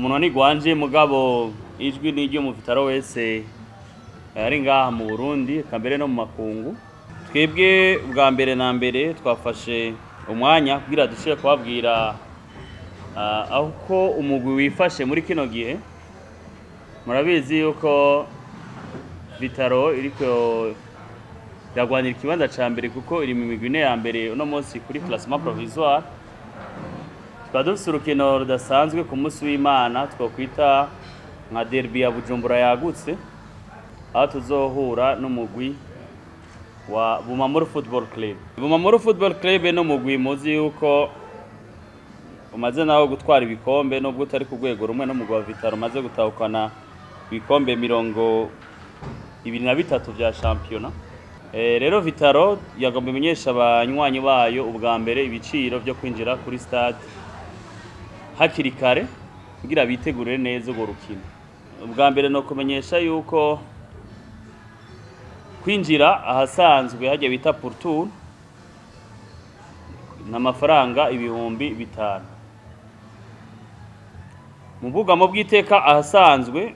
umuntu ni gwanje mugabo ijwi n'iryo mu Vitaro wese ari ngaha mu Burundi kambere no mu makungu. Twebwe bwa mbere na mbere twafashe umwanya kugira dushire kubabwira aho umugwi wifashe muri kino gihe. Murabizi yuko Vitaro iriko yagwanira ikibanza ca mbere kuko iri mu migwi ya mbere uno munsi kuri classement provisoire. Twadufise urukino rudasanzwe ku munsi w'Imana twokwita nka derby ya Bujumbura yagutse, aho tuzohura n'umugwi wa Bumamuru Football Club. Bumamuru Football Club no mugwi muzi yuko umaze naho gutwara ibikombe nubwo utari ku rwego rumwe no mugwi wa Vitaro maze gutahukana ibikombe 23 vya championnat. Rero Vitaro yagomba imenyesha abanywanyi bayo ubwa mbere ibiciro byo kwinjira kuri stade hakiri kare kugira bitegurire neza urwo rukino. Ubwa mbere no kumenyesha yuko kwinjira ahasanzwe hajye bita Portour n'amafaranga 5,000. Mu bugamo bw'iteka ahasanzwe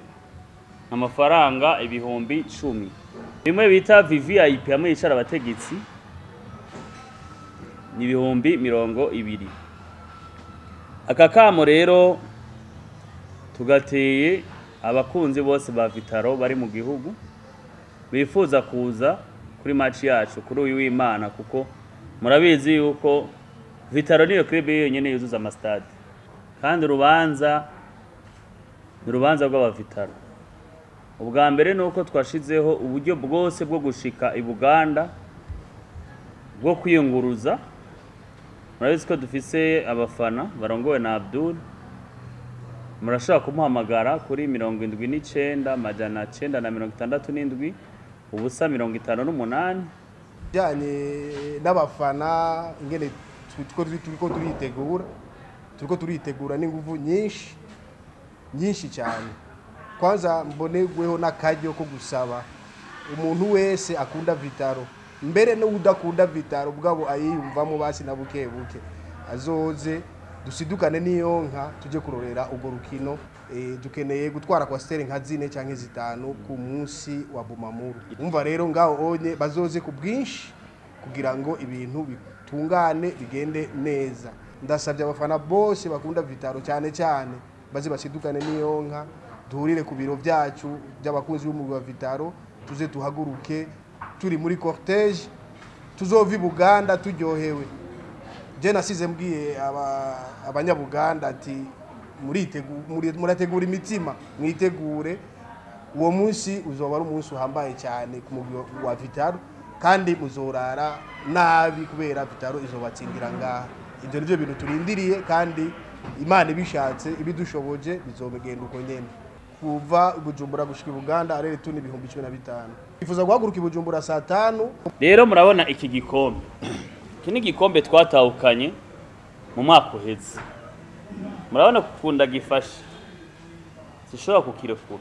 amafaranga 10,010. Bimwe bita VVIP hamwe yicara abategetsi ni 20,000. Aka kamo rero tugateye abakunzi bose ba Vitaro bari mu gihugu bifuza kuza kuri match yacu kuri uyu w'Imana, kuko murabizi yuko Vitaro niyo club yonyene yuzuza amastade kandi urubanza rw'aba Vitaro. Ubwa mbere nuko twashizeho uburyo bwose bwo gushika i Buganda bwo kwiyunguruza. Murabizi ko dufise abafana barongowe na Abdul. Murashaka kumuhamagara kuri 79,967 ubusa 58. Janye n'abafana ingene turiko turitegura n'inguvu nyinshi cyane. Kwanza mbonegweho n'akaryo ko gusaba umuntu wese akunda Vitaro, mbere no udakunda Vitaro bwabo ayiyumvamo basi na buke azoze dusidukane niyonka tuje kurorera urwo rukino. Dukeneye gutwara kwa stere nka 4 canke 5 ku munsi wa Bumamuru. Umva rero ngaho onye bazoze ku bwinshi kugira ngo ibintu bitungane bigende neza. Ndasabye abafana bose bakunda Vitaro cyane baze basidukane niyonka duhurire ku biro byacu by'abakunzi b'umugwi wa Vitaro, tuze tuhaguruke turi muri cortege tuzova i Buganda turyohewe. Je nasize mbwiye abanyabuganda ati murategura imitima, mwitegure uwo munsi uzoba ari umunsi uhambaye cyane ku mugwi wa Vitaro kandi muzorara nabi kubera Vitaro izobatsindira ngaha. Ibyo nivyo bintu turindiriye kandi Imana ibishatse ibidushoboje bizobegenda uko nyene. Kuva Bujumbura gushika Buganda arere tuni 15,000. Ifuza guhaguruka Bujumbura saa 5. Rero murabona iki gikombe. Iki ni gikombe twatahukanye mu mwaka uheze. Murabona kukunda gifashe. Sishobora kukirekura.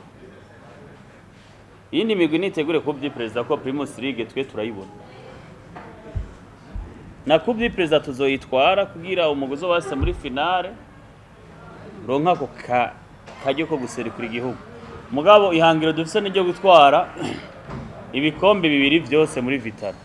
Iyindi migwi nitegure ku by'iperezida ko Primus League twe turayibona. Na ku by'iperezida tuzoyitwara kugira umugozo wase muri finale ronka ko kajyo ko guserukira igihugu. Mugabo ihangiro dufise n'iryo gutwara ibikombe 2 byose muri Vitaro.